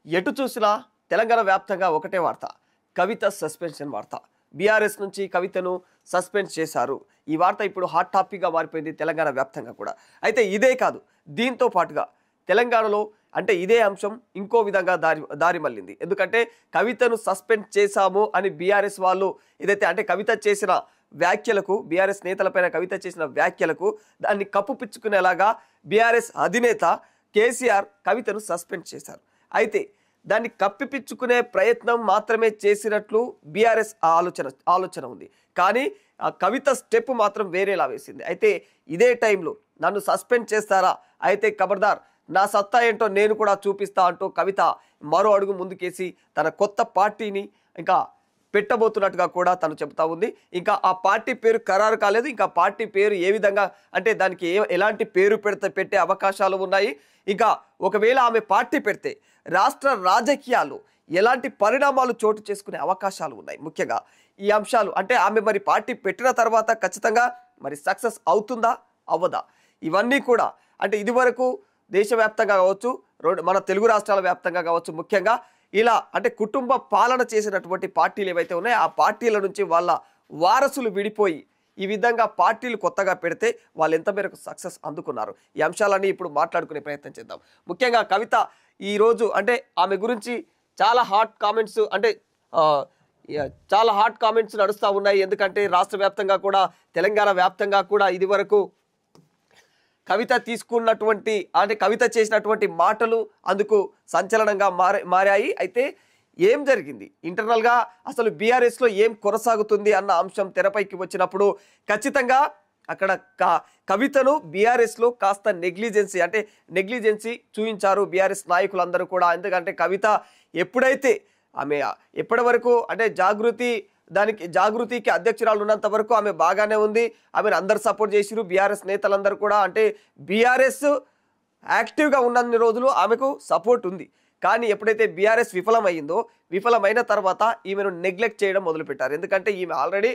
ఎటు చూసినా తెలంగాణ వ్యాప్తంగా ఒకటే వార్త, కవిత సస్పెన్షన్ వార్త. బీఆర్ఎస్ నుంచి కవితను సస్పెండ్ చేశారు. ఈ వార్త ఇప్పుడు హాట్ టాపిక్గా మారిపోయింది తెలంగాణ వ్యాప్తంగా కూడా. అయితే ఇదే కాదు, దీంతో పాటుగా తెలంగాణలో అంటే ఇదే అంశం ఇంకో విధంగా దారి మళ్ళింది. ఎందుకంటే కవితను సస్పెండ్ చేశాము అని బీఆర్ఎస్ వాళ్ళు ఏదైతే అంటే కవిత చేసిన వ్యాఖ్యలకు, బీఆర్ఎస్ నేతలపైన కవిత చేసిన వ్యాఖ్యలకు దాన్ని కప్పుపిచ్చుకునేలాగా బీఆర్ఎస్ అధినేత కేసీఆర్ కవితను సస్పెండ్ చేశారు. అయితే దాన్ని కప్పిపిచ్చుకునే ప్రయత్నం మాత్రమే చేసినట్లు బీఆర్ఎస్ ఆలోచన ఉంది. కానీ ఆ కవిత స్టెప్ మాత్రం వేరేలా వేసింది. అయితే ఇదే టైంలో నన్ను సస్పెండ్ చేస్తారా, అయితే ఖబర్దార్, నా సత్తా ఏంటో నేను కూడా చూపిస్తా అంటూ కవిత మరో అడుగు ముందుకేసి తన కొత్త పార్టీని ఇంకా పెట్టబోతున్నట్టుగా కూడా తను చెబుతా ఉంది. ఇంకా ఆ పార్టీ పేరు ఖరారు కాలేదు. ఇంకా పార్టీ పేరు ఏ విధంగా అంటే దానికి ఎలాంటి పేరు పెట్టే అవకాశాలు ఉన్నాయి. ఇంకా ఒకవేళ ఆమె పార్టీ పెడితే రాష్ట్ర రాజకీయాలు ఎలాంటి పరిణామాలు చోటు చేసుకునే అవకాశాలు ఉన్నాయి. ముఖ్యంగా ఈ అంశాలు అంటే ఆమె మరి పార్టీ పెట్టిన తర్వాత ఖచ్చితంగా మరి సక్సెస్ అవుతుందా అవ్వదా, ఇవన్నీ కూడా అంటే ఇదివరకు దేశవ్యాప్తంగా కావచ్చు, మన తెలుగు రాష్ట్రాల వ్యాప్తంగా కావచ్చు, ముఖ్యంగా ఇలా అంటే కుటుంబ పాలన చేసినటువంటి పార్టీలు ఏవైతే ఉన్నాయో ఆ పార్టీల నుంచి వాళ్ళ వారసులు విడిపోయి ఈ విధంగా పార్టీలు కొత్తగా పెడితే వాళ్ళు ఎంత మేరకు సక్సెస్ అందుకున్నారు, ఈ అంశాలన్నీ ఇప్పుడు మాట్లాడుకునే ప్రయత్నం చేద్దాం. ముఖ్యంగా కవిత ఈరోజు అంటే ఆమె గురించి చాలా హాట్ కామెంట్స్ నడుస్తూ ఉన్నాయి. ఎందుకంటే రాష్ట్ర వ్యాప్తంగా కూడా తెలంగాణ వ్యాప్తంగా కూడా ఇది వరకు కవిత తీసుకున్నటువంటి అంటే కవిత చేసినటువంటి మాటలు అందుకు సంచలనంగా మారాయి. అయితే ఏం జరిగింది ఇంటర్నల్గా, అసలు బీఆర్ఎస్లో ఏం కొనసాగుతుంది అన్న అంశం తెరపైకి వచ్చినప్పుడు ఖచ్చితంగా అక్కడ కవితను బీఆర్ఎస్లో కాస్త నెగ్లిజెన్సీ చూపించారు బీఆర్ఎస్ నాయకులందరూ కూడా. ఎందుకంటే కవిత ఎప్పుడైతే ఆమె ఎప్పటి వరకు అంటే జాగృతికి అధ్యక్షురాలు ఉన్నంత వరకు ఆమె బాగానే ఉంది, ఆమెను అందరు సపోర్ట్ చేసిరు బీఆర్ఎస్ నేతలందరూ కూడా. అంటే బీఆర్ఎస్ యాక్టివ్గా ఉన్నన్ని రోజులు ఆమెకు సపోర్ట్ ఉంది. కానీ ఎప్పుడైతే బీఆర్ఎస్ విఫలమైన తర్వాత ఈమెను నెగ్లెక్ట్ చేయడం మొదలుపెట్టారు. ఎందుకంటే ఈమె ఆల్రెడీ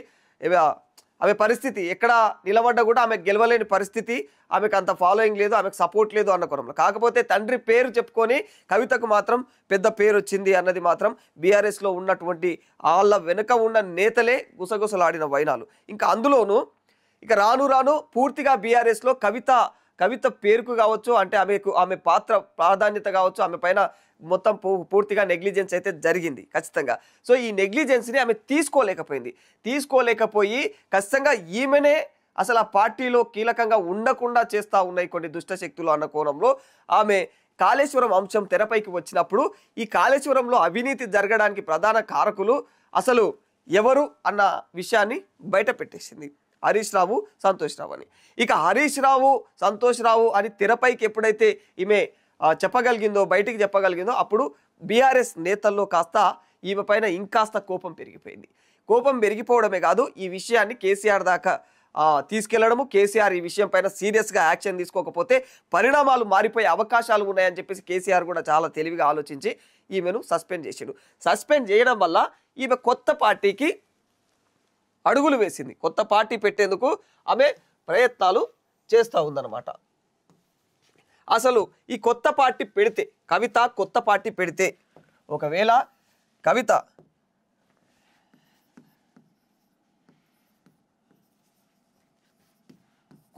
ఆమె పరిస్థితి ఎక్కడ నిలబడ్డా కూడా ఆమె గెలవలేని పరిస్థితి, ఆమెకు అంత ఫాలోయింగ్ లేదు, ఆమెకు సపోర్ట్ లేదు అన్న కోణంలో. కాకపోతే తండ్రి పేరు చెప్పుకొని కవితకు మాత్రం పెద్ద పేరు వచ్చింది అన్నది మాత్రం బీఆర్ఎస్లో ఉన్నటువంటి వాళ్ళ వెనుక ఉన్న నేతలే గుసగుసలాడిన వైనాలు. ఇంకా అందులోనూ ఇక రాను పూర్తిగా బీఆర్ఎస్లో కవిత పేరుకు కావచ్చు, అంటే ఆమె పాత్ర ప్రాధాన్యత కావచ్చు, ఆమె పైన మొత్తం పూర్తిగా నెగ్లిజెన్స్ అయితే జరిగింది ఖచ్చితంగా. సో ఈ నెగ్లిజెన్స్ని ఆమె తీసుకోలేకపోయి ఖచ్చితంగా ఈమెనే అసలు ఆ పార్టీలో కీలకంగా ఉండకుండా చేస్తూ ఉన్నాయి కొన్ని దుష్టశక్తులు అన్న కోణంలో ఆమె కాళేశ్వరం అంశం తెరపైకి వచ్చినప్పుడు ఈ కాళేశ్వరంలో అవినీతి జరగడానికి ప్రధాన కారకులు అసలు ఎవరు అన్న విషయాన్ని బయట పెట్టేసింది హరీష్ రావు, సంతోష్ రావు అని. ఇక హరీష్ రావు, సంతోష్ రావు అని తెరపైకి ఎప్పుడైతే ఈమె బయటికి చెప్పగలిగిందో అప్పుడు బీఆర్ఎస్ నేతల్లో కాస్త ఈమె పైన ఇంకాస్త కోపం పెరిగిపోయింది. కోపం పెరిగిపోవడమే కాదు, ఈ విషయాన్ని కేసీఆర్ దాకా తీసుకెళ్లడము, కేసీఆర్ ఈ విషయం పైన సీరియస్గా యాక్షన్ తీసుకోకపోతే పరిణామాలు మారిపోయే అవకాశాలు ఉన్నాయని చెప్పేసి కేసీఆర్ కూడా చాలా తెలివిగా ఆలోచించి ఈమెను సస్పెండ్ చేసాడు. సస్పెండ్ చేయడం వల్ల ఈమె కొత్త పార్టీకి అడుగులు వేసింది. కొత్త పార్టీ పెట్టేందుకు ఆమె ప్రయత్నాలు చేస్తూ ఉందన్నమాట. అసలు ఈ కొత్త పార్టీ పెడితే ఒకవేళ కవిత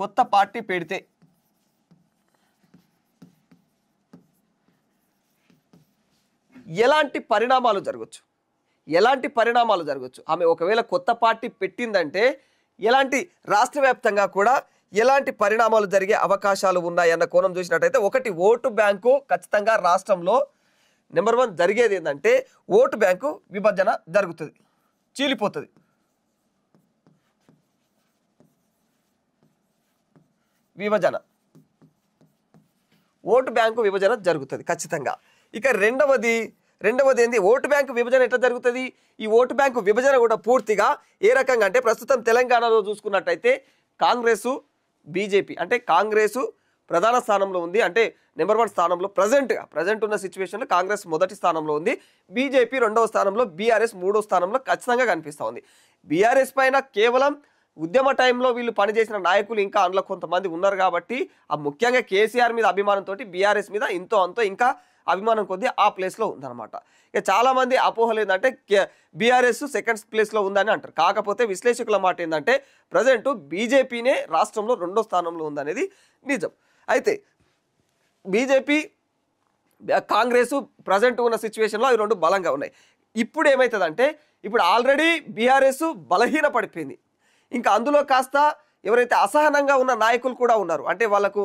కొత్త పార్టీ పెడితే ఎలాంటి పరిణామాలు జరగచ్చు, ఆమె ఒకవేళ కొత్త పార్టీ పెట్టిందంటే రాష్ట్ర వ్యాప్తంగా కూడా ఎలాంటి పరిణామాలు జరిగే అవకాశాలు ఉన్నాయన్న కోణం చూసినట్టయితే, ఒకటి ఓటు బ్యాంకు ఖచ్చితంగా రాష్ట్రంలో నెంబర్ 1 జరిగేది ఏంటంటే ఓటు బ్యాంకు విభజన జరుగుతుంది, చీలిపోతుంది. ఓటు బ్యాంకు విభజన జరుగుతుంది ఖచ్చితంగా. ఇక రెండవది ఏంది, ఓటు బ్యాంకు విభజన ఎట్లా జరుగుతుంది? ఈ ఓటు బ్యాంకు విభజన కూడా పూర్తిగా ఏ రకంగా అంటే ప్రస్తుతం తెలంగాణలో చూసుకున్నట్టయితే కాంగ్రెసు, బీజేపీ అంటే కాంగ్రెసు ప్రధాన స్థానంలో ఉంది, అంటే నెంబర్ 1 స్థానంలో ప్రజెంట్ ఉన్న సిచ్యువేషన్లో కాంగ్రెస్ మొదటి స్థానంలో ఉంది, బీజేపీ 2వ స్థానంలో, బీఆర్ఎస్ 3వ స్థానంలో ఖచ్చితంగా కనిపిస్తూ ఉంది. బీఆర్ఎస్ పైన కేవలం ఉద్యమ టైంలో వీళ్ళు పనిచేసిన నాయకులు ఇంకా అందులో కొంతమంది ఉన్నారు కాబట్టి ఆ ముఖ్యంగా కేసీఆర్ మీద అభిమానంతో బీఆర్ఎస్ మీద ఇంతో అంతో ఇంకా అభిమానం కొద్దీ ఆ ప్లేస్లో ఉందన్నమాట. ఇక చాలామంది అపోహలు ఏంటంటే బీఆర్ఎస్ సెకండ్ ప్లేస్లో ఉందని అంటారు. కాకపోతే విశ్లేషకుల మాట ఏంటంటే ప్రజెంట్ బీజేపీనే రాష్ట్రంలో 2వ స్థానంలో ఉందనేది నిజం. అయితే బీజేపీ కాంగ్రెస్ ప్రజెంట్ ఉన్న సిచ్యువేషన్లో అవి 2 బలంగా ఉన్నాయి. ఇప్పుడు ఏమవుతుందంటే ఇప్పుడు ఆల్రెడీ బీఆర్ఎస్ బలహీన పడిపోయింది. ఇంకా అందులో కాస్త ఎవరైతే అసహనంగా ఉన్న నాయకులు కూడా ఉన్నారు, అంటే వాళ్ళకు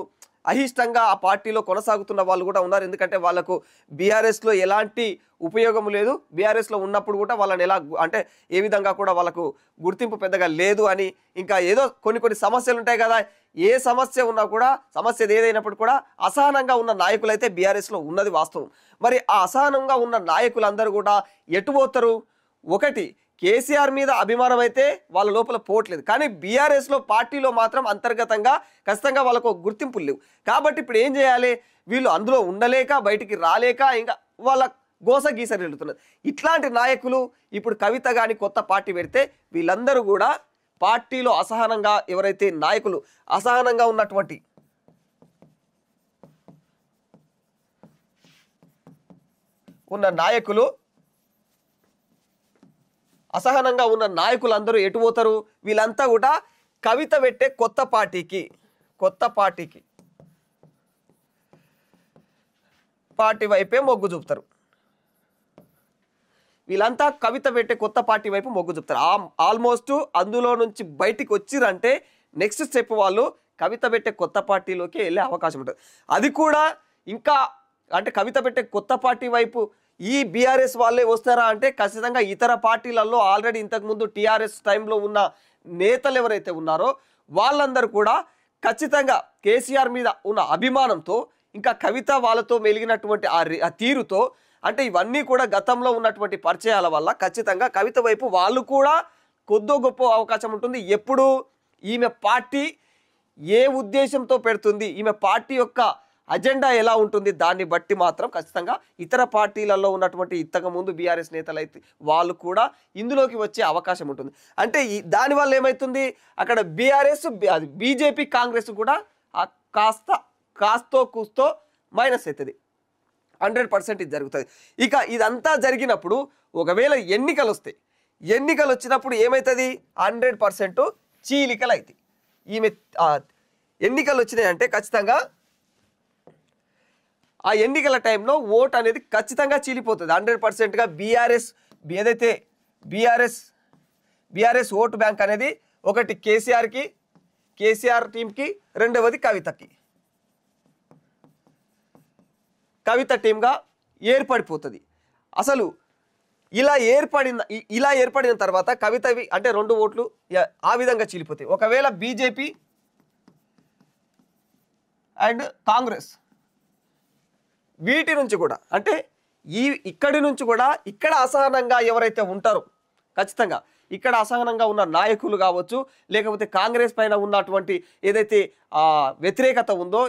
అయిష్టంగా ఆ పార్టీలో కొనసాగుతున్న వాళ్ళు కూడా ఉన్నారు. ఎందుకంటే వాళ్ళకు బీఆర్ఎస్లో ఎలాంటి ఉపయోగం లేదు, బీఆర్ఎస్లో ఉన్నప్పుడు కూడా వాళ్ళని ఎలా అంటే ఏ విధంగా కూడా వాళ్ళకు గుర్తింపు పెద్దగా లేదు అని, ఇంకా ఏదో కొన్ని సమస్యలు ఉంటాయి కదా, ఏ సమస్య ఉన్నా కూడా సమస్య ఏదైనప్పుడు కూడా అసహనంగా ఉన్న నాయకులైతే బీఆర్ఎస్లో ఉన్నది వాస్తవం. మరి ఆ అసహనంగా ఉన్న నాయకులందరూ కూడా ఎటు పోతారు? ఒకటి కేసీఆర్ మీద అభిమానం అయితే వాళ్ళ లోపల పోవట్లేదు, కానీ బీఆర్ఎస్లో పార్టీలో మాత్రం అంతర్గతంగా ఖచ్చితంగా వాళ్ళకు గుర్తింపు లేవు. కాబట్టి ఇప్పుడు ఏం చేయాలి? వీళ్ళు అందులో ఉండలేక బయటికి రాలేక ఇంకా వాళ్ళ గోస గీసరి వెళ్తున్నారు. ఇట్లాంటి నాయకులు ఇప్పుడు కవిత కానీ కొత్త పార్టీ పెడితే వీళ్ళందరూ కూడా పార్టీలో అసహనంగా ఎవరైతే నాయకులు అసహనంగా ఉన్నటువంటి అసహనంగా ఉన్న నాయకులందరూ ఎటు పోతారు? వీళ్ళంతా కూడా కవిత పెట్టే కొత్త పార్టీ వైపే మొగ్గు చూపుతారు. వీళ్ళంతా కవిత పెట్టే కొత్త పార్టీ వైపు మొగ్గు చూపుతారు. ఆల్మోస్ట్ అందులో నుంచి బయటికి వచ్చిరంటే నెక్స్ట్ స్టెప్ వాళ్ళు కవిత పెట్టే కొత్త పార్టీలోకి వెళ్ళే అవకాశం ఉంటుంది. అది కూడా ఇంకా అంటే కవిత పెట్టే కొత్త పార్టీ వైపు ఈ బీఆర్ఎస్ వాళ్ళే వస్తారా అంటే ఖచ్చితంగా ఇతర పార్టీలలో ఆల్రెడీ ఇంతకుముందు టీఆర్ఎస్ టైంలో ఉన్న నేతలు ఎవరైతే ఉన్నారో వాళ్ళందరూ కూడా ఖచ్చితంగా కేసీఆర్ మీద ఉన్న అభిమానంతో ఇంకా కవిత వాళ్ళతో మెలిగినటువంటి ఆ తీరుతో అంటే ఇవన్నీ కూడా గతంలో ఉన్నటువంటి పరిచయాల వల్ల ఖచ్చితంగా కవిత వైపు వాళ్ళు కూడా కొద్దో గొప్ప అవకాశం ఉంటుంది. ఎప్పుడు ఈమె పార్టీ ఏ ఉద్దేశంతో పెడుతుంది, ఈమె పార్టీ యొక్క అజెండా ఎలా ఉంటుంది, దాన్ని బట్టి మాత్రం ఖచ్చితంగా ఇతర పార్టీలలో ఉన్నటువంటి ఇంతకుముందు బీఆర్ఎస్ నేతలు అయితే వాళ్ళు కూడా ఇందులోకి వచ్చే అవకాశం ఉంటుంది. అంటే దానివల్ల ఏమవుతుంది, అక్కడ బీఆర్ఎస్ బీజేపీ కాంగ్రెస్ కూడా కాస్తో కూస్తో మైనస్ అవుతుంది. 100% ఇది జరుగుతుంది. ఇక ఇదంతా జరిగినప్పుడు ఒకవేళ ఎన్నికలు వస్తాయి, ఎన్నికలు వచ్చినప్పుడు ఏమవుతుంది? 100% చీలికలు అవుతాయి. ఈమె ఎన్నికలు వచ్చినాయంటే ఖచ్చితంగా ఆ ఎన్నికల టైంలో ఓట్ అనేది ఖచ్చితంగా చీలిపోతుంది. 100%గా ఏదైతే బీఆర్ఎస్ ఓటు బ్యాంక్ అనేది ఒకటి కేసీఆర్ టీంకి, రెండవది కవిత టీంగా ఏర్పడిపోతుంది. అసలు ఇలా ఏర్పడిన తర్వాత కవితవి అంటే 2 ఓట్లు ఆ విధంగా చీలిపోతాయి. ఒకవేళ బీజేపీ అండ్ కాంగ్రెస్ వీటి నుంచి కూడా అంటే ఇక్కడి నుంచి కూడా ఇక్కడ అసహనంగా ఎవరైతే ఉంటారో ఖచ్చితంగా ఇక్కడ అసహనంగా ఉన్న నాయకులు కావచ్చు, లేకపోతే కాంగ్రెస్ పైన ఉన్నటువంటి ఏదైతే వ్యతిరేకత ఉందో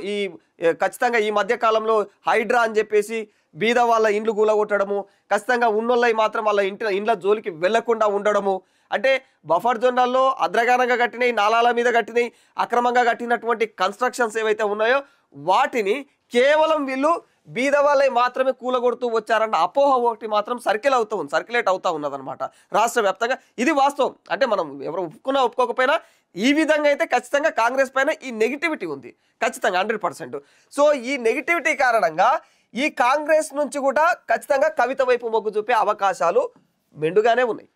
ఖచ్చితంగా ఈ మధ్యకాలంలో హైడ్రా అని చెప్పేసి బీద వాళ్ళ ఇండ్లు కూలగొట్టడము, ఖచ్చితంగా ఉన్నోళ్ళవి మాత్రం వాళ్ళ ఇండ్ల జోలికి వెళ్లకుండా ఉండడము, అంటే బఫర్ జోన్లలో అద్రగానంగా కట్టినాయి, నాలాల మీద కట్టినాయి, అక్రమంగా కట్టినటువంటి కన్స్ట్రక్షన్స్ ఏవైతే ఉన్నాయో వాటిని కేవలం వీళ్ళు బీద వాళ్ళే మాత్రమే కూలగొడుతూ వచ్చారన్న అపోహ ఒకటి మాత్రం సర్క్యులేట్ అవుతా ఉన్నదన్నమాట రాష్ట్ర వ్యాప్తంగా. ఇది వాస్తవం. అంటే మనం ఎవరు ఒప్పుకోకపోయినా ఈ విధంగా అయితే ఖచ్చితంగా కాంగ్రెస్ పైన ఈ నెగిటివిటీ ఉంది ఖచ్చితంగా 100%. సో ఈ నెగిటివిటీ కారణంగా ఈ కాంగ్రెస్ నుంచి కూడా ఖచ్చితంగా కవిత వైపు మొగ్గు చూపే అవకాశాలు మెండుగానే ఉన్నాయి.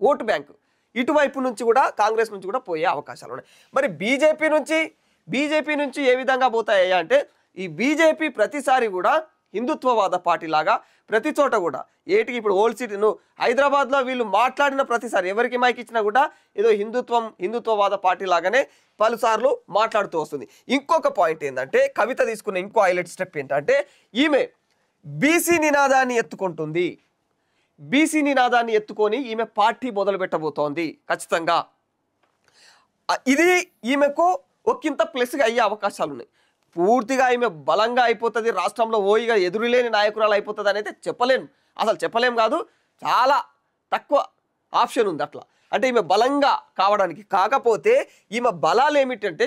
ఓటు బ్యాంకు ఇటువైపు నుంచి కూడా కాంగ్రెస్ నుంచి కూడా పోయే అవకాశాలు ఉన్నాయి. మరి బీజేపీ నుంచి ఏ విధంగా పోతాయా అంటే ఈ బీజేపీ ప్రతిసారి కూడా హిందుత్వవాద పార్టీ లాగా ప్రతి చోట కూడా ఏటికి ఇప్పుడు ఓల్డ్ సిటీను హైదరాబాద్లో వీళ్ళు మాట్లాడిన ప్రతిసారి ఎవరికి మైక్ ఇచ్చినా కూడా ఏదో హిందుత్వవాద పార్టీ లాగానే పలుసార్లు మాట్లాడుతూ వస్తుంది. ఇంకొక పాయింట్ ఏంటంటే కవిత తీసుకున్న ఇంకో హైలైట్ స్టెప్ ఏంటంటే ఈమె బీసీ నినాదాన్ని ఎత్తుకొని ఈమె పార్టీ మొదలు పెట్టబోతోంది. ఖచ్చితంగా ఇది ఈమెకు ఒకంత ప్లస్గా అయ్యే అవకాశాలు ఉన్నాయి. పూర్తిగా ఈమె బలంగా అయిపోతుంది, రాష్ట్రంలో ఓయిగా ఎదురులేని నాయకురాలు అయిపోతుంది అనేది చెప్పలేం కాదు, చాలా తక్కువ ఆప్షన్ ఉంది అట్లా. అంటే ఈమె బలంగా కావడానికి. కాకపోతే ఈమె బలాలు ఏమిటంటే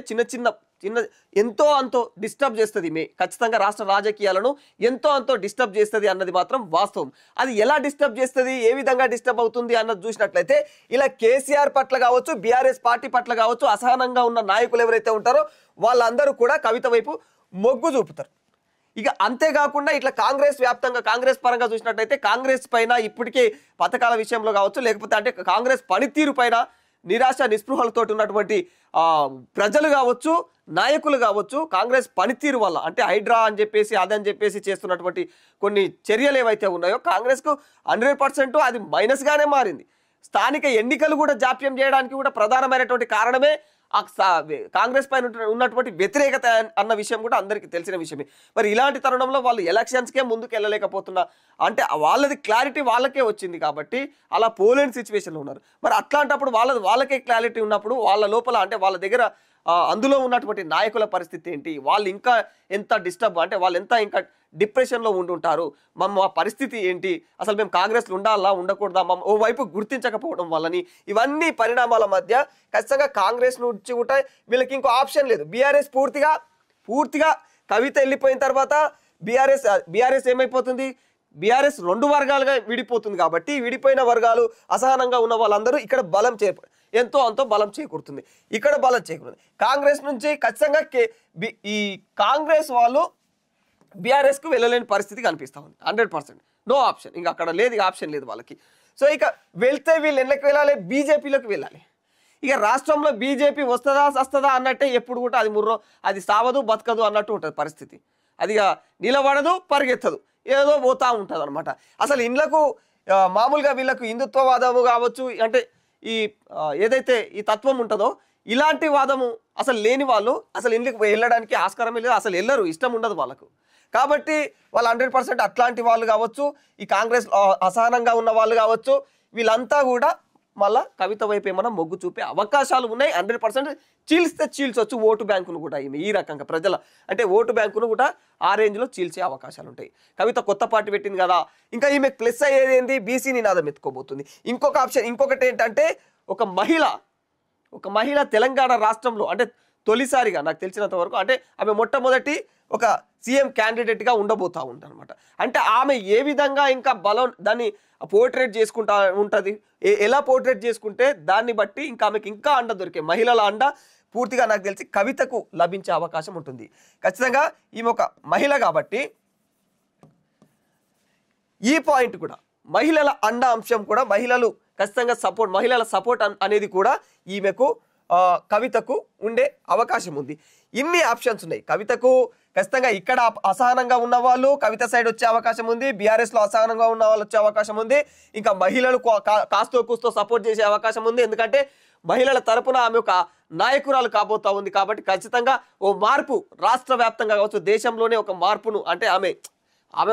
చిన్న ఎంతో అంతో డిస్టర్బ్ చేస్తుంది ఖచ్చితంగా రాష్ట్ర రాజకీయాలను ఎంతో అంతో డిస్టర్బ్ చేస్తుంది అన్నది మాత్రం వాస్తవం. అది ఎలా డిస్టర్బ్ చేస్తుంది, ఏ విధంగా డిస్టర్బ్ అవుతుంది అన్నది చూసినట్లయితే ఇలా కేసీఆర్ పట్ల కావచ్చు, బీఆర్ఎస్ పార్టీ పట్ల కావచ్చు, అసహనంగా ఉన్న నాయకులు ఎవరైతే ఉంటారో వాళ్ళందరూ కూడా కవిత వైపు మొగ్గు చూపుతారు. ఇక అంతేకాకుండా ఇట్లా కాంగ్రెస్ వ్యాప్తంగా కాంగ్రెస్ పరంగా చూసినట్టయితే కాంగ్రెస్ పైన ఇప్పటికే పథకాల విషయంలో కావచ్చు, లేకపోతే అంటే కాంగ్రెస్ పనితీరు పైన నిరాశ నిస్పృహలతో ఉన్నటువంటి ప్రజలు కావచ్చు, నాయకులు కావచ్చు, కాంగ్రెస్ పనితీరు వల్ల అంటే హైడ్రా అని చెప్పేసి అదని చెప్పేసి చేస్తున్నటువంటి కొన్ని చర్యలు ఏవైతే ఉన్నాయో కాంగ్రెస్కు 100% అది మైనస్గానే మారింది. స్థానిక ఎన్నికలు కూడా జాప్యం చేయడానికి కూడా ప్రధానమైనటువంటి కారణమే కాంగ్రెస్ పైన ఉన్నటువంటి వ్యతిరేకత అన్న విషయం కూడా అందరికీ తెలిసిన విషయమే. మరి ఇలాంటి తరుణంలో వాళ్ళు ఎలక్షన్స్కే ముందుకు వెళ్ళలేకపోతున్నా అంటే వాళ్ళది క్లారిటీ వాళ్ళకే వచ్చింది కాబట్టి అలా పోలేని సిచ్యువేషన్లో ఉన్నారు. మరి అట్లాంటప్పుడు వాళ్ళకే క్లారిటీ ఉన్నప్పుడు వాళ్ళ లోపల అంటే వాళ్ళ దగ్గర అందులో ఉన్నటువంటి నాయకుల పరిస్థితి ఏంటి, వాళ్ళు ఇంకా ఎంత డిస్టర్బ్ అంటే వాళ్ళు ఎంత ఇంకా డిప్రెషన్లో ఉండుంటారు, మా పరిస్థితి ఏంటి, అసలు మేము కాంగ్రెస్లో ఉండాలా ఉండకూడదా, ఓవైపు గుర్తించకపోవడం వల్లని ఇవన్నీ పరిణామాల మధ్య ఖచ్చితంగా కాంగ్రెస్ నుంచి కూడా వీళ్ళకి ఇంకో ఆప్షన్ లేదు. బీఆర్ఎస్ పూర్తిగా కవిత వెళ్ళిపోయిన తర్వాత బీఆర్ఎస్ ఏమైపోతుంది, బీఆర్ఎస్ 2 వర్గాలుగా విడిపోతుంది. కాబట్టి విడిపోయిన వర్గాలు అసహనంగా ఉన్న వాళ్ళందరూ ఇక్కడ ఎంతో అంతో బలం చేకూరుతుంది, ఇక్కడ బలం చేకూరుతుంది. కాంగ్రెస్ నుంచి ఖచ్చితంగా ఈ కాంగ్రెస్ వాళ్ళు బీఆర్ఎస్కు వెళ్ళలేని పరిస్థితి కనిపిస్తూ ఉంది. 100% నో ఆప్షన్, ఇంకా అక్కడ లేదు, ఆప్షన్ లేదు వాళ్ళకి. సో ఇక వెళ్తే వీళ్ళు ఎన్నకి వెళ్ళాలి, బీజేపీలోకి వెళ్ళాలి. ఇక రాష్ట్రంలో బీజేపీ వస్తుందా అన్నట్టే ఎప్పుడు కూడా అది అది సావదు బతకదు అన్నట్టు ఉంటుంది పరిస్థితి. అది నిలబడదు పరిగెత్తదు, ఏదో పోతా ఉంటుంది అనమాట. అసలు ఇండ్లకు మామూలుగా వీళ్ళకు హిందుత్వవాదము కావచ్చు అంటే ఈ ఏదైతే ఈ తత్వం ఉంటుందో ఇలాంటి వాదము అసలు లేని వాళ్ళు అసలు ఇండ్లకు వెళ్ళడానికి ఆస్కారమే లేదు, అసలు వెళ్ళరు, ఇష్టం ఉండదు వాళ్ళకు. కాబట్టి వాళ్ళు 100% అట్లాంటి వాళ్ళు కావచ్చు, ఈ కాంగ్రెస్ అసహనంగా ఉన్న వాళ్ళు కావచ్చు, వీళ్ళంతా కూడా మళ్ళీ కవిత వైపు ఏమైనా మొగ్గు చూపే అవకాశాలు ఉన్నాయి. 100% చీల్చొచ్చు ఓటు బ్యాంకును కూడా. ఈ రకంగా ప్రజల అంటే ఓటు బ్యాంకును కూడా ఆ రేంజ్లో చీల్చే అవకాశాలు ఉంటాయి. కవిత కొత్త పార్టీ పెట్టింది కదా, ఇంకా ఈమె ప్లస్ అయ్యేది ఏంది, బీసీ నినాదం ఎత్తుకోబోతుంది. ఇంకొక ఆప్షన్ ఇంకొకటి ఏంటంటే ఒక మహిళ తెలంగాణ రాష్ట్రంలో అంటే తొలిసారిగా నాకు తెలిసినంత వరకు అంటే ఆమె మొట్టమొదటి ఒక సీఎం క్యాండిడేట్గా ఉండబోతా ఉందన్నమాట. అంటే ఆమె ఏ విధంగా ఇంకా బలం దాన్ని పోర్ట్రేట్ చేసుకుంటా ఉంటుంది, ఎలా పోర్ట్రేట్ చేసుకుంటే దాన్ని బట్టి ఇంకా ఆమెకి ఇంకా అండ దొరికే మహిళల అండ పూర్తిగా నాకు తెలిసి కవితకు లభించే అవకాశం ఉంటుంది. ఖచ్చితంగా ఈమె ఒక మహిళ కాబట్టి ఈ పాయింట్ కూడా మహిళల అండ అంశం కూడా మహిళలు ఖచ్చితంగా మహిళల సపోర్ట్ అనేది కూడా ఈమెకు కవితకు ఉండే అవకాశం ఉంది. ఇన్ని ఆప్షన్స్ ఉన్నాయి కవితకు. ఖచ్చితంగా ఇక్కడ అసహనంగా ఉన్న వాళ్ళు కవిత సైడ్ వచ్చే అవకాశం ఉంది, బీఆర్ఎస్లో అసహనంగా ఉన్న వాళ్ళు వచ్చే అవకాశం ఉంది, ఇంకా మహిళలు కాస్తో కూస్తో సపోర్ట్ చేసే అవకాశం ఉంది. ఎందుకంటే మహిళల తరపున ఆమె ఒక నాయకురాలు కాబోతా ఉంది. కాబట్టి ఖచ్చితంగా ఓ మార్పు రాష్ట్ర వ్యాప్తంగా కావచ్చు, దేశంలోనే ఒక మార్పును అంటే ఆమె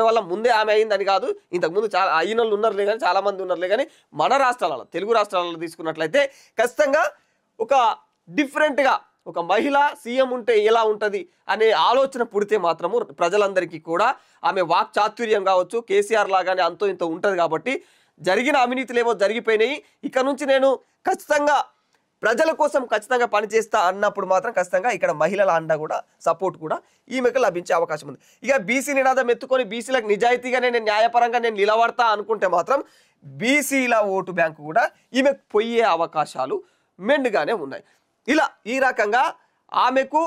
వల్ల ముందే ఆమె అయిందని కాదు, ఇంతకుముందు చాలా అయిన వాళ్ళు ఉన్నారులే కానీ చాలామంది ఉన్నారులే కానీ మన రాష్ట్రాలలో తెలుగు రాష్ట్రాలలో తీసుకున్నట్లయితే ఖచ్చితంగా ఒక డిఫరెంట్గా ఒక మహిళ సీఎం ఉంటే ఎలా ఉంటుంది అనే ఆలోచన పుడితే మాత్రము ప్రజలందరికీ కూడా ఆమె వాక్ చాతుర్యం కావచ్చు కేసీఆర్ లాగానే అంతో ఇంత ఉంటుంది. కాబట్టి జరిగిన అవినీతులు ఏవో జరిగిపోయినాయి, ఇక నుంచి నేను ఖచ్చితంగా ప్రజల కోసం ఖచ్చితంగా పనిచేస్తా అన్నప్పుడు మాత్రం ఖచ్చితంగా ఇక్కడ మహిళల అండ కూడా సపోర్ట్ కూడా ఈమెకు లభించే అవకాశం ఉంది. ఇక బీసీ నినాదం ఎత్తుకొని బీసీలకు నిజాయితీగా నేను న్యాయపరంగా నేను నిలబడతా అనుకుంటే మాత్రం బీసీల ఓటు బ్యాంకు కూడా ఈమెకు పోయే అవకాశాలు మెండుగానే ఉన్నాయి. ఇలా ఈ రకంగా ఆమెకు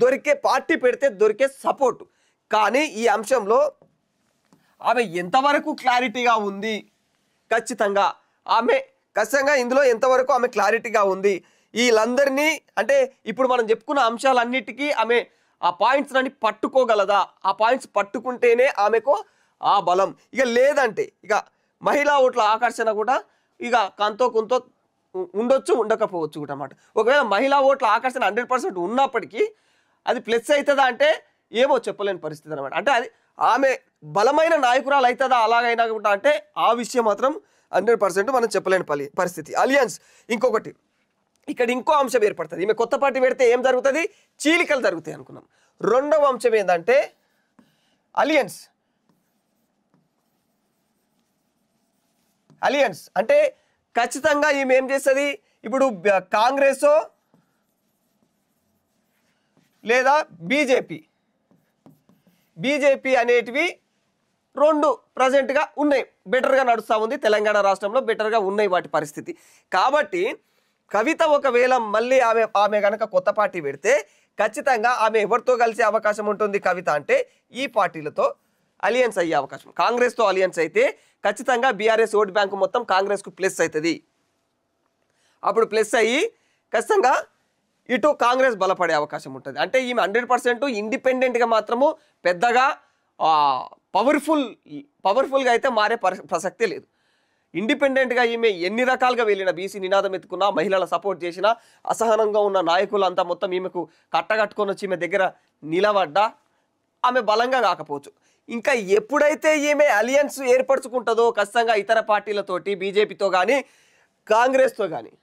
దొరికే పార్టీ పెడితే దొరికే సపోర్టు. కానీ ఈ అంశంలో ఆమె ఎంతవరకు క్లారిటీగా ఉంది, ఖచ్చితంగా ఇందులో ఎంతవరకు ఆమె క్లారిటీగా ఉంది, వీళ్ళందరినీ అంటే ఇప్పుడు మనం చెప్పుకున్న అంశాలన్నిటికీ ఆమె ఆ పాయింట్స్ అన్ని పట్టుకోగలదా, ఆ పాయింట్స్ పట్టుకుంటేనే ఆమెకు ఆ బలం. ఇక లేదంటే ఇక మహిళా ఓట్ల ఆకర్షణ కూడా ఇక కంతో కొంతో ఉండొచ్చు ఉండకపోవచ్చు కూడా అన్నమాట. ఒకవేళ మహిళా ఓట్ల ఆకర్షణ 100% ఉన్నప్పటికీ అది ప్లస్ అవుతుందా అంటే ఏమో చెప్పలేని పరిస్థితి అనమాట. అంటే అది ఆమె బలమైన నాయకురాలు అవుతుందా అలాగైనా కూడా అంటే ఆ విషయం మాత్రం 100% మనం చెప్పలేని పరిస్థితి. అలియన్స్ ఇంకొకటి ఇక్కడ ఇంకో అంశం ఏర్పడుతుంది. ఈమె కొత్త పార్టీ పెడితే ఏం జరుగుతుంది, చీలికలు జరుగుతాయి అనుకున్నాం. రెండవ అంశం ఏంటంటే అలియన్స్ అంటే ఖచ్చితంగా ఈమె ఏం చేస్తుంది, ఇప్పుడు లేదా బీజేపీ అనేటివి రెండు ప్రజెంట్గా ఉన్నాయి, బెటర్గా నడుస్తూ ఉంది తెలంగాణ రాష్ట్రంలో, బెటర్గా ఉన్నాయి వాటి పరిస్థితి. కాబట్టి కవిత ఒకవేళ మళ్ళీ ఆమె కనుక కొత్త పార్టీ పెడితే ఖచ్చితంగా ఆమె ఎవరితో కలిసే అవకాశం ఉంటుంది కవిత అంటే ఈ పార్టీలతో అలియన్స్ అయ్యే అవకాశం. కాంగ్రెస్తో అలియన్స్ అయితే ఖచ్చితంగా బీఆర్ఎస్ ఓటు బ్యాంకు మొత్తం కాంగ్రెస్కు ప్లస్ అవుతుంది. అప్పుడు ప్లస్ అయ్యి ఖచ్చితంగా ఇటు కాంగ్రెస్ బలపడే అవకాశం ఉంటుంది. అంటే ఈమె 100% ఇండిపెండెంట్గా మాత్రము పెద్దగా పవర్ఫుల్గా అయితే మారే ప్రసక్తే లేదు. ఇండిపెండెంట్గా ఈమె ఎన్ని రకాలుగా వెళ్ళిన, బీసీ నినాదం ఎత్తుకున్నా, మహిళల సపోర్ట్ చేసిన, అసహనంగా ఉన్న నాయకులంతా మొత్తం ఈమెకు కట్టగట్టుకొని వచ్చి ఈమె దగ్గర నిలబడ్డా ఆమె బలంగా కాకపోవచ్చు. ఇంకా ఎప్పుడైతే ఈమె అలియన్స్ ఏర్పరచుకుంటుందో ఖచ్చితంగా ఇతర పార్టీలతోటి, బీజేపీతో కానీ కాంగ్రెస్తో కానీ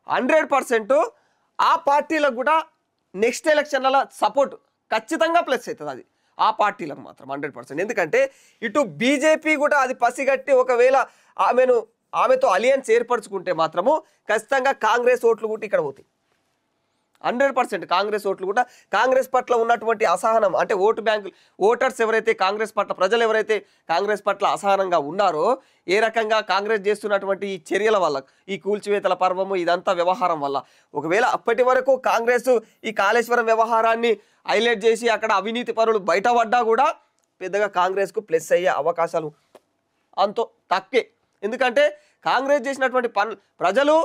100% ఆ పార్టీలకు కూడా నెక్స్ట్ ఎలక్షన్ల సపోర్ట్ ఖచ్చితంగా ప్లస్ అవుతుంది. అది ఆ పార్టీలకు మాత్రం 100%. ఎందుకంటే ఇటు బీజేపీ కూడా అది పసిగట్టి ఒకవేళ ఆమెతో అలియన్స్ ఏర్పరచుకుంటే మాత్రము ఖచ్చితంగా కాంగ్రెస్ ఓట్లు కూడా ఇక్కడ పోతాయి. 100% కాంగ్రెస్ ఓట్లు కూడా, కాంగ్రెస్ పట్ల ఉన్నటువంటి అసహనం అంటే ఓటు బ్యాంకులు, ఓటర్స్ ఎవరైతే కాంగ్రెస్ పట్ల, ప్రజలు ఎవరైతే కాంగ్రెస్ పట్ల అసహనంగా ఉన్నారో, ఏ రకంగా కాంగ్రెస్ చేస్తున్నటువంటి ఈ చర్యల వల్ల, ఈ కూల్చివేతల పర్వము, ఇదంతా వ్యవహారం వల్ల, ఒకవేళ అప్పటి వరకు కాంగ్రెస్ ఈ కాళేశ్వరం వ్యవహారాన్ని హైలైట్ చేసి అక్కడ అవినీతి పరులు బయటపడ్డా కూడా పెద్దగా కాంగ్రెస్కు ప్లస్ అయ్యే అవకాశాలు అంతో తక్కువే. ఎందుకంటే కాంగ్రెస్ చేసినటువంటి ప్రజలు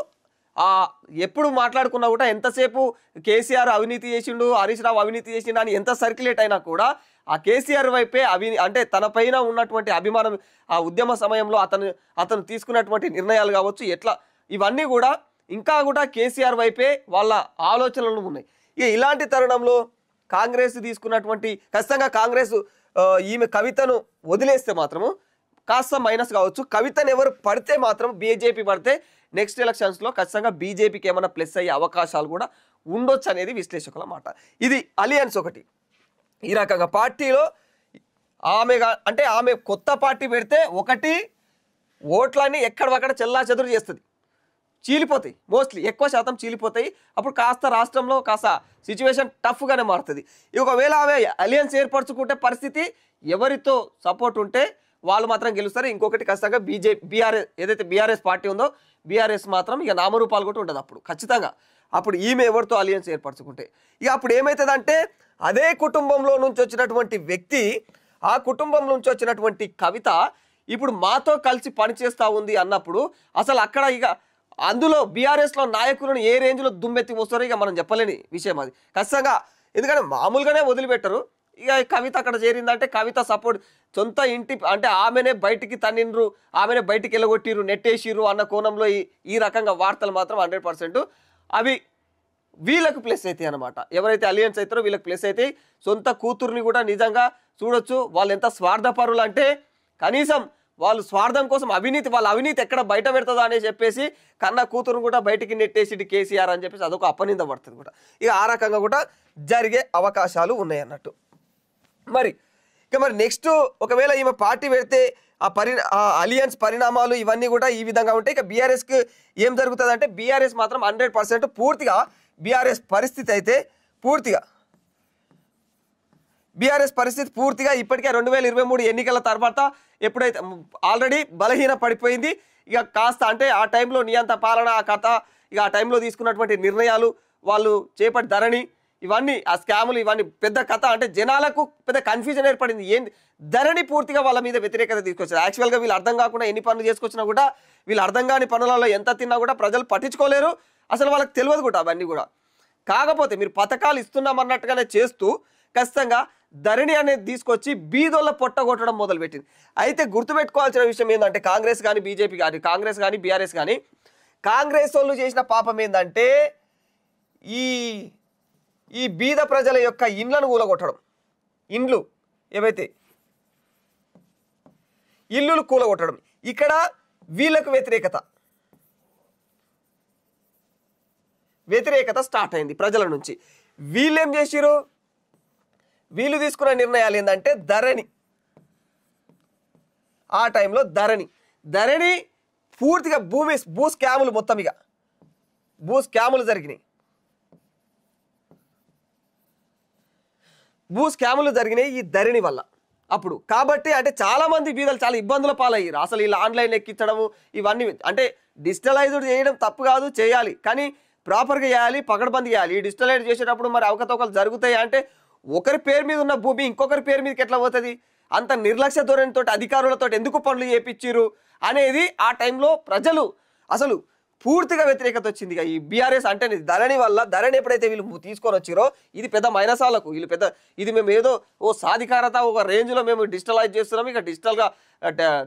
ఎప్పుడు మాట్లాడుకున్నా కూడా ఎంతసేపు కేసీఆర్ అవినీతి చేసిండు, హరీష్ రావు అవినీతి చేసిండు అని ఎంత సర్క్యులేట్ అయినా కూడా ఆ కేసీఆర్ వైపే అంటే తన పైన ఉన్నటువంటి అభిమానం, ఆ ఉద్యమ సమయంలో అతను తీసుకున్నటువంటి నిర్ణయాలు కావచ్చు, ఎట్లా ఇవన్నీ కూడా ఇంకా కూడా కేసీఆర్ వైపే వాళ్ళ ఆలోచనలు ఉన్నాయి. ఇక ఇలాంటి తరుణంలో కాంగ్రెస్ తీసుకున్నటువంటి, ఖచ్చితంగా కాంగ్రెస్ ఈమె కవితను వదిలేస్తే మాత్రము కాస్త మైనస్ కావచ్చు. కవితను ఎవరు పడితే మాత్రం బీజేపీ పడితే నెక్స్ట్ ఎలక్షన్స్లో ఖచ్చితంగా బీజేపీకి ఏమైనా ప్లస్ అయ్యే అవకాశాలు కూడా ఉండొచ్చు అనేది విశ్లేషకుల మాట. ఇది అలియన్స్ ఒకటి. ఈ రకంగా పార్టీలో ఆమె కొత్త పార్టీ పెడితే ఒకటి ఓట్లన్నీ ఎక్కడొక్కడ చెల్లా చెదురు చేస్తుంది, చీలిపోతాయి, మోస్ట్లీ ఎక్కువ శాతం చీలిపోతాయి. అప్పుడు కాస్త రాష్ట్రంలో కాస్త సిచ్యువేషన్ టఫ్గానే మారుతుంది. ఒకవేళ ఆమె అలియన్స్ ఏర్పరచుకుంటే పరిస్థితి ఎవరితో సపోర్ట్ ఉంటే వాళ్ళు మాత్రం గెలుస్తారు. ఇంకొకటి ఖచ్చితంగా బీఆర్ఎస్ ఏదైతే బీఆర్ఎస్ పార్టీ ఉందో బీఆర్ఎస్ మాత్రం ఇక నామరూపాలు కూడా ఉంటుంది అప్పుడు ఖచ్చితంగా. అప్పుడు ఈమె ఎవరితో అలియన్స్ ఏర్పరచుకుంటే ఇక అప్పుడు ఏమవుతుందంటే అదే కుటుంబంలో నుంచి వచ్చినటువంటి వ్యక్తి, ఆ కుటుంబం నుంచి వచ్చినటువంటి కవిత ఇప్పుడు మాతో కలిసి పనిచేస్తూ ఉంది అన్నప్పుడు అసలు అక్కడ ఇక అందులో బీఆర్ఎస్లో నాయకులను ఏ రేంజ్లో దుమ్మెత్తి వస్తారో ఇక మనం చెప్పలేని విషయం అది ఖచ్చితంగా. ఎందుకంటే మామూలుగానే వదిలిపెట్టరు. ఇక కవిత అక్కడ చేరిందంటే కవిత సపోర్ట్, సొంత ఇంటి అంటే ఆమెనే బయటికి తన్నిండ్రు, ఆమెనే బయటికి వెళ్ళగొట్టిరు, నెట్టేసిర్రు అన్న కోణంలో ఈ రకంగా వార్తలు మాత్రం 100% అవి వీళ్ళకు ప్లస్ అవుతాయి అనమాట. ఎవరైతే అలియన్స్ అవుతారో వీళ్ళకి ప్లస్ అవుతాయి. సొంత కూతుర్ని కూడా నిజంగా చూడొచ్చు, వాళ్ళు ఎంత స్వార్థపరులు అంటే కనీసం వాళ్ళు స్వార్థం కోసం వాళ్ళ అవినీతి ఎక్కడ బయట పెడుతుందో అని చెప్పేసి కన్న కూతురుని కూడా బయటికి నెట్టేసి కేసీఆర్ అని చెప్పేసి అదొక అపనింద పడుతుంది కూడా. ఇక ఆ రకంగా కూడా జరిగే అవకాశాలు ఉన్నాయి అన్నట్టు. మరి నెక్స్ట్ ఒకవేళ ఈమె పార్టీ పెడితే ఆ అలియన్స్ పరిణామాలు ఇవన్నీ కూడా ఈ విధంగా ఉంటాయి. ఇక బీఆర్ఎస్కి ఏం జరుగుతుంది అంటే బీఆర్ఎస్ మాత్రం 100% పూర్తిగా బీఆర్ఎస్ పరిస్థితి పూర్తిగా ఇప్పటికే 2023 ఎన్నికల తర్వాత ఎప్పుడైతే ఆల్రెడీ బలహీన పడిపోయింది. ఇక కాస్త అంటే ఆ టైంలో నియంత పాలన ఆ కథ, ఇక ఆ టైంలో తీసుకున్నటువంటి నిర్ణయాలు, వాళ్ళు చేపట్టి ధరణి, ఇవన్నీ ఆ స్కాములు, ఇవన్నీ పెద్ద కథ. అంటే జనాలకు పెద్ద కన్ఫ్యూజన్ ఏర్పడింది. ఏంది ధరణి పూర్తిగా వాళ్ళ మీద వ్యతిరేకత తీసుకొచ్చారు. యాక్చువల్గా వీళ్ళు అర్థం కాకుండా ఎన్ని పనులు చేసుకొచ్చినా కూడా, వీళ్ళు అర్థం కాని పనులలో ఎంత తిన్నా కూడా ప్రజలు పట్టించుకోలేరు, అసలు వాళ్ళకి తెలియదు కూడా అవన్నీ కూడా. కాకపోతే మీరు పథకాలు ఇస్తున్నామన్నట్టుగానే చేస్తూ ఖచ్చితంగా ధరణి అనేది తీసుకొచ్చి బీదోళ్ళ పొట్టగొట్టడం మొదలుపెట్టింది. అయితే గుర్తుపెట్టుకోవాల్సిన విషయం ఏంటంటే కాంగ్రెస్ కానీ బీజేపీ కానీ, కాంగ్రెస్ కానీ బీఆర్ఎస్ కానీ, కాంగ్రెస్ వాళ్ళు చేసిన పాపం ఏంటంటే ఈ బీద ప్రజల యొక్క ఇండ్లను కూలగొట్టడం. ఇండ్లు ఏవైతే ఇల్లులు కూలగొట్టడం, ఇక్కడ వీళ్ళకు వ్యతిరేకత స్టార్ట్ అయింది ప్రజల నుంచి. వీళ్ళేం చేసిరు, వీళ్ళు తీసుకున్న నిర్ణయాలు ఏంటంటే ధరణి. ఆ టైంలో ధరణి పూర్తిగా భూ స్కాములు, మొత్తం ఇక భూ స్కాములు జరిగినాయి. భూ స్కాములు జరిగినాయి ఈ ధరణి వల్ల. అప్పుడు కాబట్టి అంటే చాలా మంది బీదలు చాలా ఇబ్బందుల పాలయ్యారు. అసలు ఇలా ఆన్లైన్ ఎక్కించడము ఇవన్నీ అంటే డిజిటలైజ్డ్ చేయడం తప్పు కాదు, చేయాలి, కానీ ప్రాపర్గా చేయాలి, పకడ్బందీ చేయాలి. ఈ డిజిటలైజ్ చేసేటప్పుడు మరి అవకతవకలు జరుగుతాయి అంటే ఒకరి పేరు మీద ఉన్న భూమి ఇంకొకరి పేరు మీదకి ఎట్లా పోతుంది? అంత నిర్లక్ష్య ధోరణితో అధికారులతో ఎందుకు పనులు చేపించారు అనేది ఆ టైంలో ప్రజలు అసలు పూర్తిగా వ్యతిరేకత వచ్చింది. ఈ బీఆర్ఎస్ అంటే ధరణి వల్ల, ధరణి ఎప్పుడైతే వీళ్ళు తీసుకొని వచ్చారో ఇది పెద్ద మైనసాలకు, వీళ్ళు పెద్ద ఇది మేము ఏదో సాధికారత ఒక రేంజ్లో మేము డిజిటలైజ్ చేస్తున్నాం, ఇక డిజిటల్గా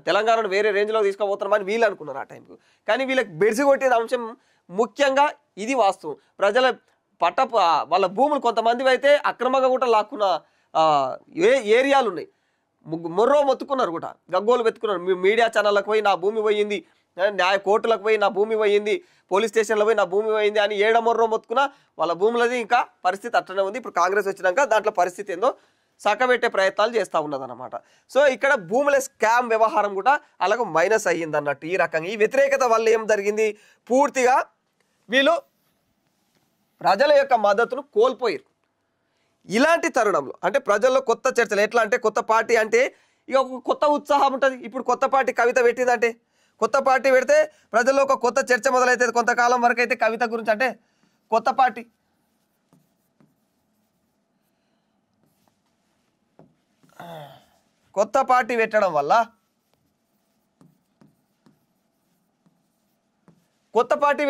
తెలంగాణను వేరే రేంజ్లో తీసుకుపోతున్నామని వీళ్ళు అనుకున్నారు ఆ టైంకు. కానీ వీళ్ళకి బెడిసి కొట్టిన అంశం ముఖ్యంగా ఇది వాస్తవం. ప్రజల వాళ్ళ భూములు కొంతమంది అయితే అక్రమంగా కూడా లాక్కున్న ఏరియాలు ఉన్నాయి. మొర్రో మొత్తుకున్నారు కూడా, గగ్గోలు వెతుకున్నారు. మీడియా ఛానళ్ళకు పోయి నా భూమి పోయింది, న్యాయ కోర్టులకు పోయి నా భూమి పోయింది, పోలీస్ స్టేషన్లో పోయి నా భూమి పోయింది అని ఏడమొర్రో మొత్తుకున్నా వాళ్ళ భూములది ఇంకా పరిస్థితి అట్లనే ఉంది. ఇప్పుడు కాంగ్రెస్ వచ్చినాక దాంట్లో పరిస్థితి ఏందో సకబెట్టే ప్రయత్నాలు చేస్తూ ఉన్నదన్నమాట. సో ఇక్కడ భూముల స్కామ్ వ్యవహారం కూడా అలాగ మైనస్ అయ్యింది అన్నట్టు. ఈ రకంగా ఈ వ్యతిరేకత వల్ల ఏం జరిగింది, పూర్తిగా వీళ్ళు ప్రజల యొక్క మద్దతును కోల్పోయారు. ఇలాంటి తరుణంలో అంటే ప్రజల్లో కొత్త చర్చలు ఎట్లా అంటే కొత్త పార్టీ అంటే ఇక ఒక కొత్త ఉత్సాహం ఉంటుంది. ఇప్పుడు కొత్త పార్టీ కవిత పెట్టిందంటే, కొత్త పార్టీ పెడితే ప్రజల్లో ఒక కొత్త చర్చ మొదలవుతుంది. కొంతకాలం వరకు అయితే కవిత గురించి అంటే కొత్త పార్టీ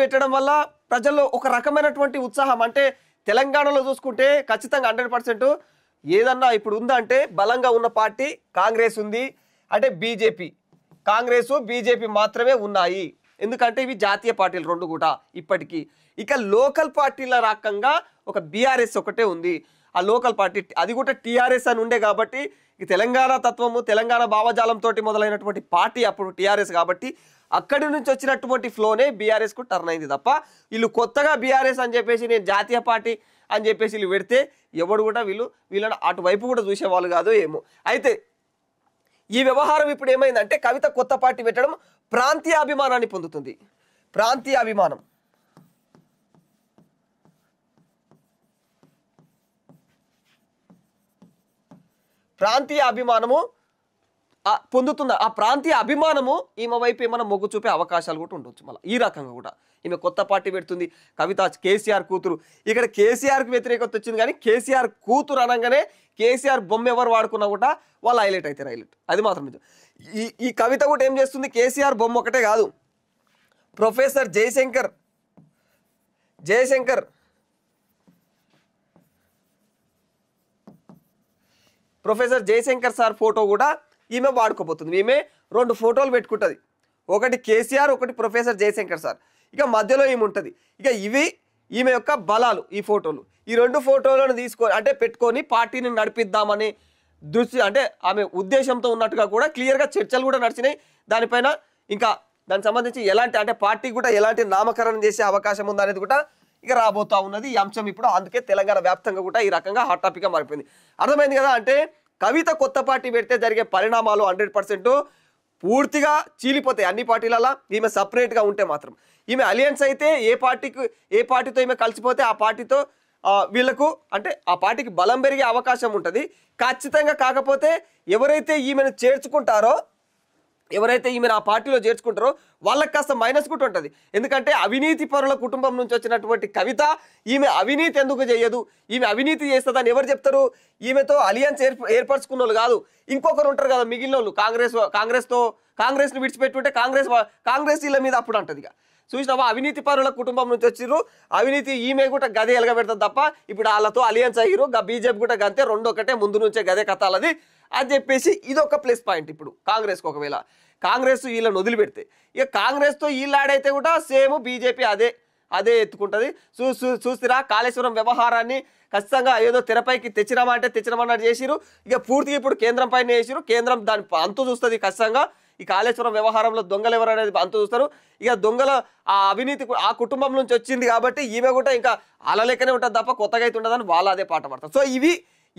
పెట్టడం వల్ల ప్రజల్లో ఒక రకమైనటువంటి ఉత్సాహం. అంటే తెలంగాణలో చూసుకుంటే ఖచ్చితంగా 100% ఏదన్నా ఇప్పుడు ఉందంటే బలంగా ఉన్న పార్టీ కాంగ్రెస్ ఉంది. అంటే బీజేపీ మాత్రమే ఉన్నాయి. ఎందుకంటే ఇవి జాతీయ పార్టీలు రెండు కూడా ఇప్పటికీ. ఇక లోకల్ పార్టీల రకంగా ఒక బీఆర్ఎస్ ఒకటే ఉంది. ఆ లోకల్ పార్టీ అది కూడా టీఆర్ఎస్ అని ఉండే కాబట్టి ఈ తెలంగాణ తత్వము తెలంగాణ భావజాలంతో మొదలైనటువంటి పార్టీ అప్పుడు టీఆర్ఎస్ కాబట్టి అక్కడి నుంచి వచ్చినటువంటి ఫ్లోనే బీఆర్ఎస్కు టర్న్ అయింది తప్ప వీళ్ళు కొత్తగా బీఆర్ఎస్ అని చెప్పేసి నేను జాతీయ పార్టీ అని చెప్పేసి వీళ్ళు పెడితే ఎవడు కూడా వీళ్ళని అటువైపు కూడా చూసేవాళ్ళు కాదు ఏమో. అయితే ఈ వ్యవహారం ఇప్పుడు ఏమైందంటే కవిత కొత్త పార్టీ పెట్టడం ప్రాంతీయ అభిమానాన్ని పొందుతుంది. ప్రాంతీయ అభిమానము పొందుతున్న ఆ ప్రాంతీయ అభిమానము ఈమె వైపు ఏమైనా మొగ్గు చూపే అవకాశాలు కూడా ఉండొచ్చు. మళ్ళీ ఈ రకంగా కూడా ఈమె కొత్త పార్టీ పెడుతుంది. కవిత కేసీఆర్ కూతురు. ఇక్కడ కేసీఆర్కి వ్యతిరేకత వచ్చింది కానీ కేసీఆర్ కూతురు అనగానే కేసీఆర్ బొమ్మ ఎవరు వాడుకున్నా కూడా వాళ్ళు హైలైట్ అవుతారు. అది మాత్రం నిజం. ఈ కవిత కూడా ఏం చేస్తుంది, కేసీఆర్ బొమ్మ ఒకటే కాదు, ప్రొఫెసర్ జయశంకర్ సార్ ఫోటో కూడా ఈమె వాడుకోబోతుంది. ఈమె 2 ఫోటోలు పెట్టుకుంటుంది, ఒకటి కేసీఆర్, ఒకటి ప్రొఫెసర్ జయశంకర్ సార్. ఇక మధ్యలో ఈమె ఉంటుంది. ఇక ఇవి ఈమె యొక్క బలాలు. ఈ ఫోటోలు ఈ 2 ఫోటోలను తీసుకొని అంటే పెట్టుకొని పార్టీని నడిపిద్దామని దృష్టి అంటే ఆమె ఉద్దేశంతో ఉన్నట్టుగా కూడా క్లియర్గా చర్చలు కూడా నడిచినాయి దానిపైన. ఇంకా దానికి సంబంధించి ఎలాంటి అంటే పార్టీ కూడా ఎలాంటి నామకరణం చేసే అవకాశం ఉందనేది కూడా ఇక రాబోతా ఉన్నది ఈ అంశం ఇప్పుడు. అందుకే తెలంగాణ వ్యాప్తంగా కూడా ఈ రకంగా హాట్ టాపిక్గా మారిపోయింది. అర్థమైంది కదా. అంటే కవిత కొత్త పార్టీ పెడితే జరిగే పరిణామాలు 100% పూర్తిగా చీలిపోతాయి అన్ని పార్టీలలో. ఈమె సపరేట్గా ఉంటే మాత్రం. ఈమె అలియన్స్ అయితే ఏ పార్టీతో ఈమె కలిసిపోతే ఆ పార్టీతో వీళ్ళకు అంటే ఆ పార్టీకి బలం పెరిగే అవకాశం ఉంటుంది ఖచ్చితంగా. కాకపోతే ఎవరైతే ఈమెను ఆ పార్టీలో చేర్చుకుంటారో వాళ్ళకి కాస్త మైనస్ కూడా ఉంటుంది. ఎందుకంటే అవినీతి పరుల కుటుంబం నుంచి వచ్చినటువంటి కవిత ఈమె అవినీతి ఎందుకు చేయదు, ఈమె అవినీతి చేస్తుందని ఎవరు చెప్తారు? ఈమెతో అలియన్స్ ఏర్పరచుకున్న వాళ్ళు కాదు, ఇంకొకరు ఉంటారు కదా మిగిలిన వాళ్ళు. కాంగ్రెస్ను విడిచిపెట్టుంటే కాంగ్రెస్ వీళ్ళ మీద అప్పుడు అంటది. ఇక చూసినావా, అవినీతి పరుల కుటుంబం నుంచి వచ్చిర్రు, అవినీతి ఈమె కూడా గదే ఎలగ పెడతారు తప్ప ఇప్పుడు వాళ్ళతో అలియన్స్ అయ్యారు. బీజేపీ కూడా గంతే, 2 ఒకటే, ముందు నుంచే గదే కథాలది అని చెప్పేసి ఇది ఒక ప్లస్ పాయింట్ ఇప్పుడు కాంగ్రెస్కి. ఒకవేళ కాంగ్రెస్ వీళ్ళని వదిలిపెడితే ఇక కాంగ్రెస్తో వీళ్ళాడైతే కూడా సేమ్ బీజేపీ అదే ఎత్తుకుంటుంది. చూసిరా కాళేశ్వరం వ్యవహారాన్ని ఖచ్చితంగా ఏదో తెరపైకి తెచ్చినామన్నట్టు చేసిరు. ఇక పూర్తిగా ఇప్పుడు కేంద్రం పైన వేసిరు. కేంద్రం దాని అంతు చూస్తుంది ఖచ్చితంగా. ఈ కాళేశ్వరం వ్యవహారంలో దొంగలు ఎవరు అనేది అంతు చూస్తారు. ఇక దొంగల ఆ అవినీతి ఆ కుటుంబం నుంచి వచ్చింది కాబట్టి ఈమె కూడా ఇంకా అలా లెక్కనే ఉంటుంది తప్ప కొత్తగా అయితే ఉండదని వాళ్ళు అదే పాట పడతారు. సో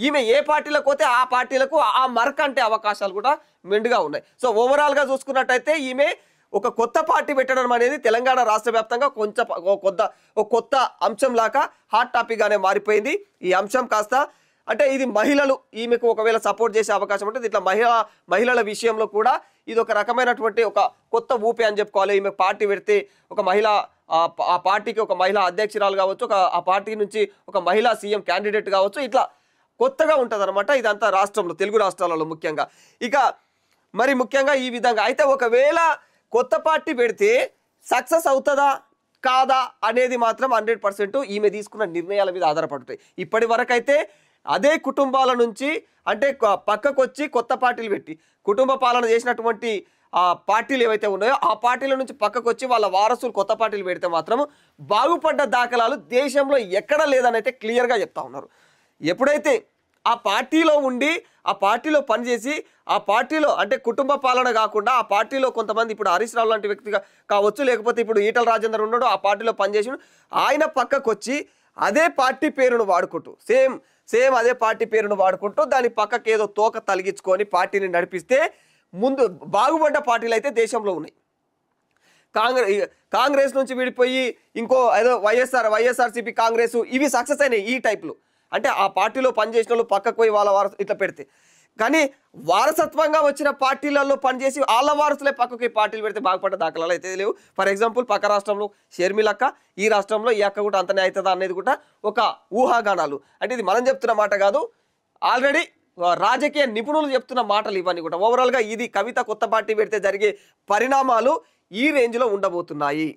ఈమె ఏ పార్టీలకు పోతే ఆ పార్టీలకు ఆ మరక అంటే అవకాశాలు కూడా మెండుగా ఉన్నాయి. సో ఓవరాల్గా చూసుకున్నట్టయితే ఈమె ఒక కొత్త పార్టీ పెట్టడం అనేది తెలంగాణ రాష్ట్ర వ్యాప్తంగా కొత్త అంశం లాగా హాట్ టాపిక్ గానే మారిపోయింది. ఈ అంశం కాస్త అంటే ఇది మహిళలు ఈమెకు ఒకవేళ సపోర్ట్ చేసే అవకాశం ఉంటుంది. ఇట్లా మహిళల విషయంలో కూడా ఇది ఒక రకమైనటువంటి ఒక కొత్త ఊపే అని చెప్పుకోవాలి. ఈమె పార్టీ పెడితే ఒక మహిళ ఆ పార్టీకి ఒక మహిళా అధ్యక్షురాలు కావచ్చు, ఆ పార్టీ నుంచి ఒక మహిళా సీఎం క్యాండిడేట్ కావచ్చు, ఇట్లా కొత్తగా ఉంటుంది అనమాట. ఇదంతా రాష్ట్రంలో, తెలుగు రాష్ట్రాలలో ముఖ్యంగా. ఇక మరి ముఖ్యంగా ఈ విధంగా అయితే ఒకవేళ కొత్త పార్టీ పెడితే సక్సెస్ అవుతుందా కాదా అనేది మాత్రం 100% ఈమె తీసుకున్న నిర్ణయాల మీద ఆధారపడుతాయి. ఇప్పటి వరకు అయితే అదే కుటుంబాల నుంచి అంటే పక్కకు వచ్చి కొత్త పార్టీలు పెట్టి కుటుంబ పాలన చేసినటువంటి ఆ పార్టీలు ఏవైతే ఉన్నాయో ఆ పార్టీల నుంచి పక్కకు వచ్చి వాళ్ళ వారసులు కొత్త పార్టీలు పెడితే మాత్రం బాగుపడ్డ దాఖలాలు దేశంలో ఎక్కడ లేదని అయితే క్లియర్గా చెప్తా ఉన్నారు. ఎప్పుడైతే ఆ పార్టీలో ఉండి ఆ పార్టీలో పనిచేసి ఆ పార్టీలో అంటే కుటుంబ పాలన కాకుండా ఆ పార్టీలో కొంతమంది ఇప్పుడు హరీష్ రావు లాంటి వ్యక్తిగా కావచ్చు, లేకపోతే ఇప్పుడు ఈటల రాజేందర్ ఉన్నాడు ఆ పార్టీలో పనిచేసి ఆయన పక్కకు వచ్చి అదే పార్టీ పేరును వాడుకుంటూ సేమ్ అదే పార్టీ పేరును వాడుకుంటూ దాని పక్కకి ఏదో తోక తలిగించుకొని పార్టీని నడిపిస్తే ముందు బాగుపడ్డ పార్టీలు అయితే దేశంలో ఉన్నాయి. కాంగ్రెస్ నుంచి విడిపోయి ఇంకో ఏదో వైఎస్ఆర్సీపీ కాంగ్రెస్ ఇవి సక్సెస్ అయినాయి ఈ టైప్లో. అంటే ఆ పార్టీలో పనిచేసిన వాళ్ళు పక్కకు పోయి వాళ్ళ ఇట్లా పెడితే. కానీ వారసత్వంగా వచ్చిన పార్టీలలో పనిచేసి వాళ్ళ వారసులే పక్కకు ఈ పార్టీలు పెడితే బాగుపడ్డ దాఖలాలు అయితే లేవు. ఫర్ ఎగ్జాంపుల్ పక్క రాష్ట్రంలో షర్మిలక్క, ఈ రాష్ట్రంలో ఈ అక్క కూడా అంతనే అవుతుందా అనేది కూడా ఒక ఊహాగానాలు. అంటే ఇది మనం చెప్తున్న మాట కాదు, ఆల్రెడీ రాజకీయ నిపుణులు చెప్తున్న మాటలు ఇవన్నీ కూడా. ఓవరాల్గా ఇది కవిత కొత్త పార్టీ పెడితే జరిగే పరిణామాలు ఈ రేంజ్లో ఉండబోతున్నాయి.